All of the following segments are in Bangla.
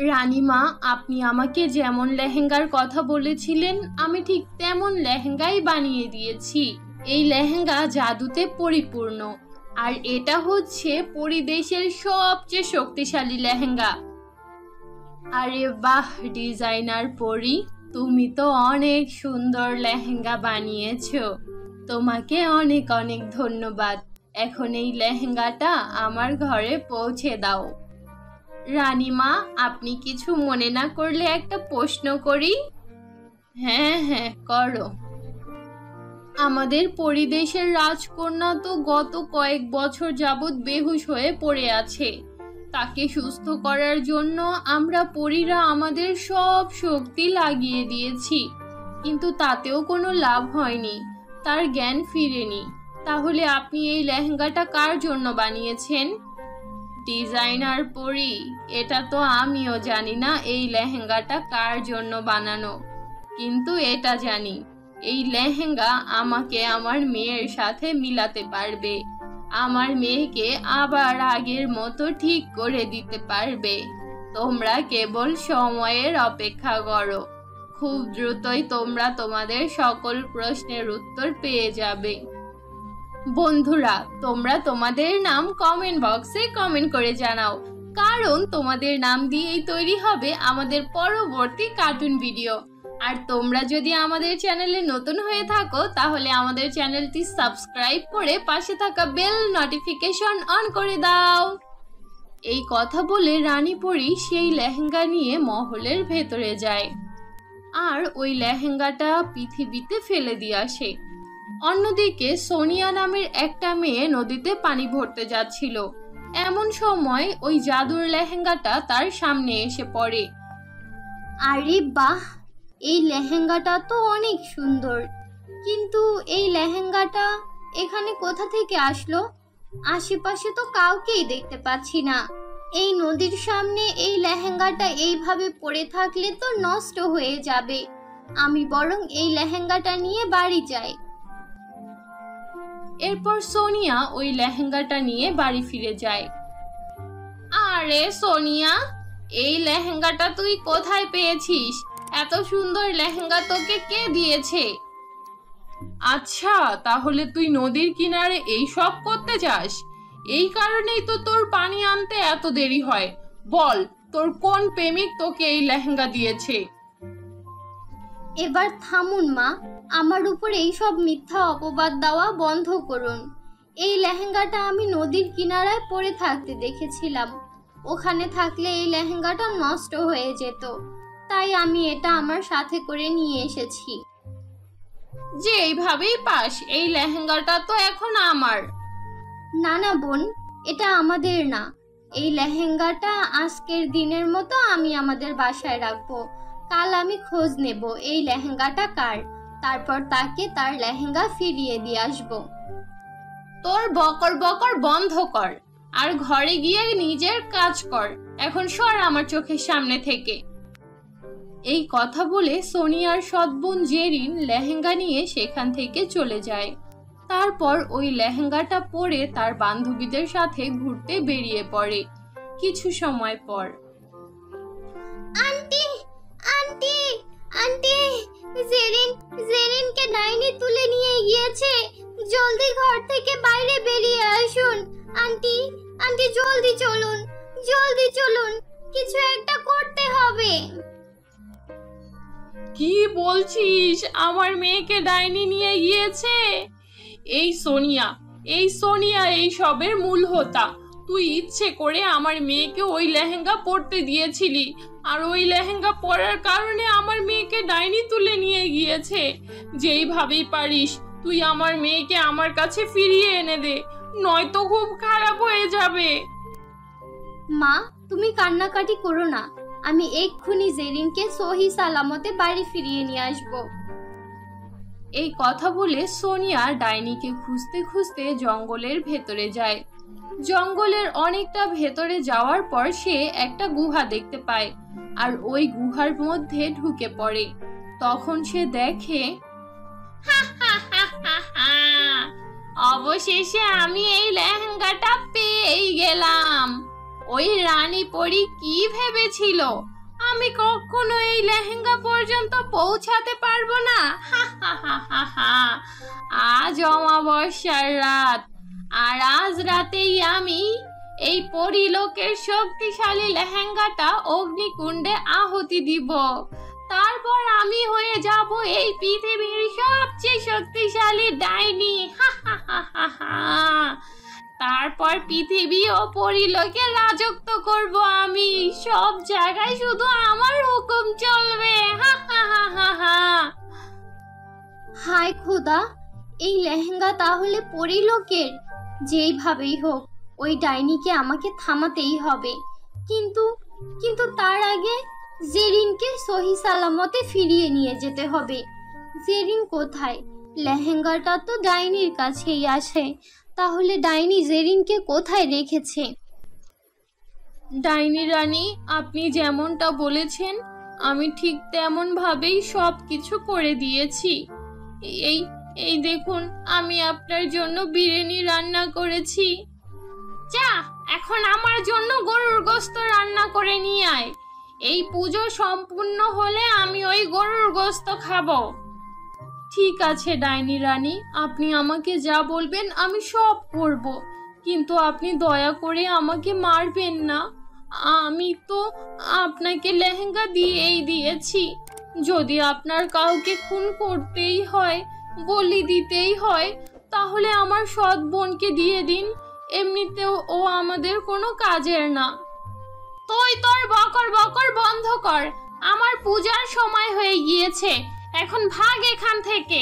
রানীমা, আপনি আমাকে যেমন লেহেঙ্গার কথা বলেছিলেন আমি ঠিক তেমন লেহেঙ্গাই বানিয়ে দিয়েছি। এই লেহেঙ্গা জাদুতে পরিপূর্ণ, আর এটা হচ্ছে পরিদেশের সবচেয়ে শক্তিশালী লেহেঙ্গা। আরে বাহ ডিজাইনার পরি, তুমি তো অনেক সুন্দর লেহেঙ্গা বানিয়েছো। তোমাকে অনেক অনেক ধন্যবাদ। এখন এই লেহেঙ্গাটা আমার ঘরে পৌঁছে দাও। রানীমা, আপনি কিছু মনে না করলে একটা প্রশ্ন করি? হ্যাঁ হ্যাঁ, করো। আমাদের পরিদেশের রাজকন্যা তো গত কয়েক বছর যাবৎ বেহুশ হয়ে পড়ে আছে। তাকে সুস্থ করার জন্য আমরা পরীরা আমাদের সব শক্তি লাগিয়ে দিয়েছি, কিন্তু তাতেও কোনো লাভ হয়নি। তার জ্ঞান ফিরেনি। তাহলে আপনি এই লেহেঙ্গাটা কার জন্য বানিয়েছেন? ডিজাইনার পরি, এটা তো আমিও জানি না এই লেহেঙ্গাটা কার জন্য বানানো, কিন্তু এটা জানি এই লেহেঙ্গা আমাকে আমার মেয়ের সাথে মিলাতে পারবে। আমার মেয়েকে আবার আগের মতো ঠিক করে দিতে পারবে। তোমরা কেবল সময়ের অপেক্ষা করো। খুব দ্রুতই তোমরা তোমাদের সকল প্রশ্নের উত্তর পেয়ে যাবে। বন্ধুরা, তোমরা তোমাদের নাম কমেন্ট বক্সে কমেন্ট করে জানাও, কারণ তোমাদের নাম দিয়েই তৈরি হবে আমাদের পরবর্তী কার্টুন ভিডিও। আর তোমরা যদি আমাদের চ্যানেলে নতুন হয়ে থাকো তাহলে আমাদের চ্যানেলটি সাবস্ক্রাইব করে পাশে থাকা বেল নোটিফিকেশন অন করে দাও। এই কথা বলে রানী পরী সেই লেহেঙ্গা নিয়ে মহলের ভেতরে যায় আর ওই লেহেঙ্গাটা পৃথিবীতে ফেলে দিয়ে আসে। অন্যদিকে সোনিয়া নামের একটা মেয়ে নদীতে পানি ভরতে যাচ্ছিল। এমন সময় ওই জাদুর লেহেঙ্গাটা তার সামনে এসে পড়ে। আরে বাহ, এই লেহেঙ্গাটা তো অনেক সুন্দর, কিন্তু এই লেহেঙ্গাটা এখানে কোথা থেকে আসলো? আশেপাশে তো কাউকেই দেখতে পাচ্ছি না। এই নদীর সামনে এই লেহেঙ্গাটা এইভাবে পড়ে থাকলে তো নষ্ট হয়ে যাবে। আমি বরং এই লেহেঙ্গাটা নিয়ে বাড়ি যাই। এরপর সোনিয়া ওই লেহেঙ্গাটা নিয়ে বাড়ি ফিরে যায়। আরে সোনিয়া, এই লেহেঙ্গাটা তুই কোথায় পেয়েছিস? এত সুন্দর লেহেঙ্গা তোকে কে দিয়েছে? আচ্ছা, তাহলে তুই নদীর কিনারে এই সব করতে যাস? এই কারণেই তো তোর পানি আনতে এত দেরি হয়। বল, তোর কোন প্রেমিক তোকে এই লেহেঙ্গা দিয়েছে? এবার থামুন মা, আমার উপর এইসব মিথ্যা অপবাদ দেওয়া বন্ধ করুন। এই লেহেঙ্গাটা আমি নদীর কিনারায় পড়ে থাকতে দেখেছিলাম। ওখানে থাকলে এই লেহেঙ্গাটা নষ্ট হয়ে যেত, তাই আমি এটা আমার সাথে করে নিয়ে এসেছি। যে এইভাবেই পাস, এই লেহেঙ্গাটা তো এখন আমার। না না বোন, এটা আমাদের না। এই লেহেঙ্গাটা আজকের দিনের মতো আমি আমাদের বাসায় রাখবো। কাল আমি খোঁজ নেব এই লেহেঙ্গাটা কার, তারপর তাকে তার লেহেঙ্গা ফিরিয়ে দিয়ে আসবো। তোর বকর বকর বন্ধ কর আর ঘরে গিয়ে নিজের কাজ কর। এখন সর আমার চোখের সামনে থেকে। এই কথা বলে সোনিয়ার সৎ বোন জেরিন লেহেঙ্গা নিয়ে সেখান থেকে চলে যায়। তারপর ওই লেহেঙ্গাটা পরে তার বান্ধবীদের সাথে ঘুরতে বেরিয়ে পড়ে। কিছু সময় পর, আন্টি আন্টি আন্টি, জেরিনকে ডাইনি তুলে নিয়ে গিয়েছে। জলদি ঘর থেকে বাইরে বেরিয়ে আসুন। আন্টি আন্টি, জলদি চলুন, জলদি চলুন, কিছু একটা করতে হবে। কি বলছিস? আমার মেয়েকে ডাইনি নিয়ে গিয়েছে? এই সোনিয়া এই সবের মূল হোতা। তুই ইচ্ছে করে আমার মেয়েকে ওই লেহেঙ্গা পরতে দিয়েছিলি, আর ওই লেহেঙ্গা পরার কারণে আমার মেয়েকে ডাইনি তুলে নিয়ে গিয়েছে। যেইভাবেই পারিস তুই আমার মেয়েকে আমার কাছে ফিরিয়ে এনে দে, নয়তো খুব খারাপ হয়ে যাবে। মা, তুমি কান্নাকাটি করো না। আমি এক্ষুনি জেরিনকে সহি সালামতে বাড়ি ফিরিয়ে নিয়ে আসবো। এই কথা বলে সোনিয়া ডাইনিকে খুঁজতে খুঁজতে জঙ্গলের ভেতরে যায়। জঙ্গলের অনেকটা ভেতরে যাওয়ার পর সে একটা গুহা দেখতে পায় আর ওই গুহার মধ্যে ঢুকে পড়ে। তখন সে দেখে, অবশেষে আমি এই লেহেঙ্গাটা পেয়েই গেলাম। ওই রানী পরী কি ভেবেছিল আমি কখনো এই লেহেঙ্গা পর্যন্ত পৌঁছাতে পারবো না? আজ অমাবস্যার রাত, আর আজ রাতেই আমি এই পরীলোকের শক্তিশালী লেহেঙ্গাটা অগ্নিকুণ্ডে আহুতি দিব। তারপর আমি হয়ে যাব এই পৃথিবীর সবচেয়ে শক্তিশালী ডাইনি। তারপর পৃথিবী ও পরীলোকে রাজত্ব করব আমি। সব জায়গায় শুধু আমার হুকুম চলবে। হায় খোদা, এই লেহেঙ্গা তাহলে পরীলোকের। যেইভাবেই হোক ওই ডাইনিকে আমাকে থামাতেই হবে। কিন্তু কিন্তু তার আগে জেরিনকে সহি সালামতে ফিরিয়ে নিয়ে যেতে হবে। জেরিন কোথায়? লেহেঙ্গাটা তো ডাইনির কাছেই আসে। তাহলে ডাইনি জেরিনকে কোথায় রেখেছে? ডাইনি রানী, আপনি যেমনটা বলেছেন আমি ঠিক তেমন ভাবেই সব কিছু করে দিয়েছি। এই এই দেখুন, আমি আপনার জন্য বিরিয়ানি রান্না করেছি। যা, এখন আমার জন্য গরুর গোশত রান্না করে নিয়ে আয়। এই পুজো সম্পূর্ণ হলে আমি ওই গরুর গোশত খাবো। ঠিক আছে ডাইনি রানী, আপনি আমাকে যা বলবেন আমি সব করব, কিন্তু আপনি দয়া করে আমাকে মারবেন না। আমি তো আপনাকে লেহেঙ্গা দিয়েই দিয়েছি। যদি আপনার কাউকে খুন করতেই হয়, বলি দিতেই হয়, তাহলে আমার সৎ বোনকে দিয়ে দিন। এমনিতেও ও আমাদের কোনো কাজের না। তুই তোর বকর বকর বন্ধ কর। আমার পূজার সময় হয়ে গিয়েছে, এখন ভাগ এখান থেকে।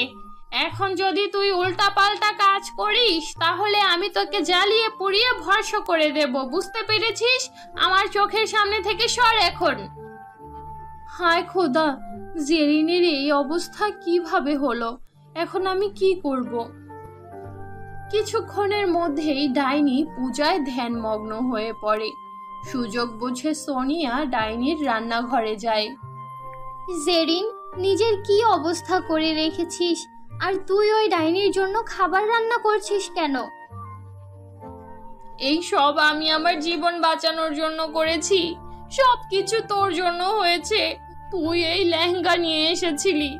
এখন যদি তুই উল্টাপাল্টা কাজ করিস তাহলে আমি তোকে জ্বালিয়ে পুড়িয়ে ভস্ম করে দেব, বুঝতে পেরেছিস? আমার চোখের সামনে থেকে সর এখন। হায় খোদা, জেরিনের এই অবস্থা কিভাবে হলো? এখন আমি কি করব? কিছুক্ষণের মধ্যেই ডাইনি পূজায় ধ্যানমগ্ন হয়ে পড়ে। সুযোগ বুঝে সোনিয়া ডাইনির রান্নাঘরে যায়। জেরিন, নিজের কি অবস্থা করে রেখেছিস? আর তুই ওই ডাইনির জন্য খাবার রান্না করছিস কেন? এই সব আমি আমার জীবন বাঁচানোর জন্য করেছি। সব কিছু তোর জন্য হয়েছে। তুই এই লেহেঙ্গা নিয়ে এসেছিলি।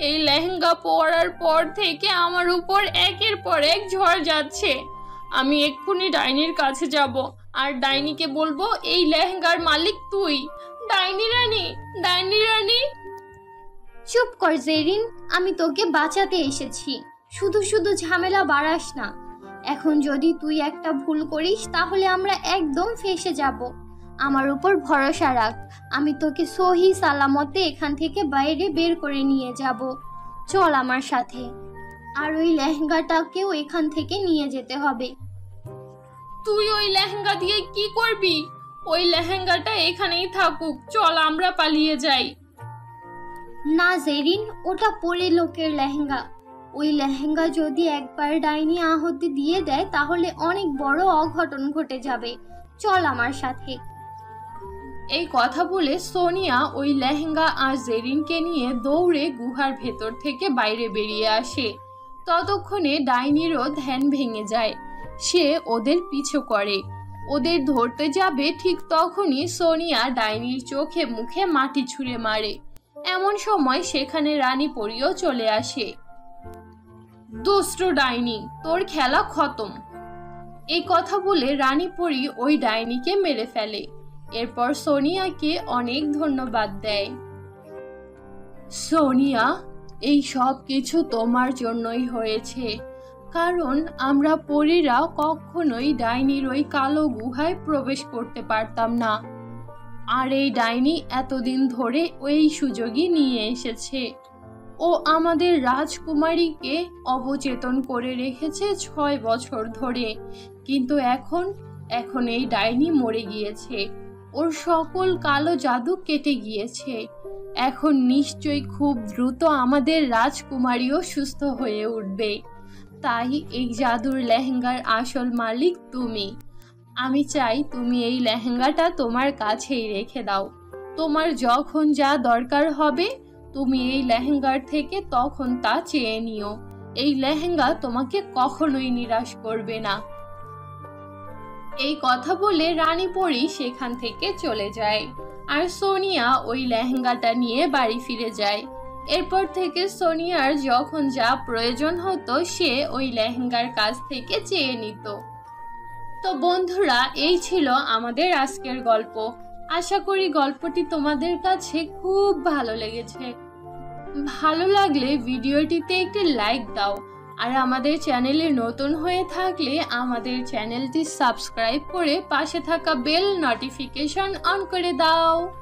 এই লেহেঙ্গা পরার পর থেকে আমার উপর একের পর এক ঝড় যাচ্ছে। আমি এক্ষুনি ডাইনির কাছে যাব আর ডাইনিকে বলবো এই লেহেঙ্গার মালিক তুই। ডাইনি রানী, ডাইনি রানী। চুপ কর জেরিন, আমি তোকে বাঁচাতে এসেছি। শুধু শুধু ঝামেলা বাড়াস না। এখন যদি তুই একটা ভুল করিস তাহলে আমরা একদম ফেঁসে যাব। আমার উপর ভরসা রাখ, আমি তোকে সহি সালামতে এখান থেকে বাইরে বের করে নিয়ে যাব। চল আমার সাথে। আর ওই লেহেঙ্গাটাকেও এখান থেকে নিয়ে যেতে হবে। তুই ওই লেহেঙ্গা দিয়ে কি করবি? ওই লেহেঙ্গাটা এখানেই থাকুক, চল আমরা পালিয়ে যাই। না জেরিন, ওটা পরীলোকের লেহেঙ্গা। ওই লেহেঙ্গা যদি একবার ডাইনি আহুতি দিয়ে দেয় তাহলে অনেক বড় অঘটন ঘটে যাবে। চল আমার সাথে। এই কথা বলে সোনিয়া ওই লেহেঙ্গা আর জেরিনকে নিয়ে দৌড়ে গুহার ভেতর থেকে বাইরে বেরিয়ে আসে। ততক্ষণে ডাইনিরও ধ্যান ভেঙে যায়। সে ওদের পিছু করে। ওদের ধরতে যাবে ঠিক তখনই সোনিয়া ডাইনির চোখে মুখে মাটি ছুঁড়ে মারে। এমন সময় সেখানে রানী পরীও চলে আসে। দুষ্টু ডাইনি, তোর খেলা খতম। এই কথা বলে রানী পরী ওই ডাইনিকে মেরে ফেলে। এরপর সোনিয়াকে অনেক ধন্যবাদ দেয়। সোনিয়া, এই সব কিছু তোমার জন্যই হয়েছে, কারণ আমরা পরীরা কখনোই ডাইনির ওই কালো গুহায় প্রবেশ করতে পারতাম না। আর এই ডাইনি এতদিন ধরে ওই সুযোগই নিয়ে এসেছে। ও আমাদের রাজকুমারীকে অবচেতন করে রেখেছে 6 বছর ধরে, কিন্তু এখন এই ডাইনি মরে গিয়েছে। ওর সকল কালো জাদু কেটে গিয়েছে। এখন নিশ্চয়ই খুব দ্রুত আমাদের রাজকুমারীও সুস্থ হয়ে উঠবে। তাই এই জাদুর লেহেঙ্গার আসল মালিক তুমি। আমি চাই তুমি এই লেহেঙ্গাটা তোমার কাছেই রেখে দাও। তোমার যখন যা দরকার হবে তুমি এই লেহেঙ্গার থেকে তখন তা চেয়ে নিও। এই লেহেঙ্গা তোমাকে কখনোই নিরাশ করবে না। এই কথা বলে রানী পরী সেখান থেকে চলে যায় আর সোনিয়া ওই লেহেঙ্গাটা নিয়ে বাড়ি ফিরে যায়। এরপর থেকে সোনিয়ার যখন যা প্রয়োজন হতো সে ওই লেহেঙ্গার কাছ থেকে চেয়ে নিত। তো বন্ধুরা, এই ছিল আমাদের আজকের গল্প। আশা করি গল্পটি তোমাদের কাছে খুব ভালো লেগেছে। ভালো লাগলে ভিডিওটিতে একটি লাইক দাও আর আমাদের চ্যানেলে নতুন হয়ে থাকলে আমাদের চ্যানেলটি সাবস্ক্রাইব করে পাশে থাকা বেল নোটিফিকেশন অন করে দাও।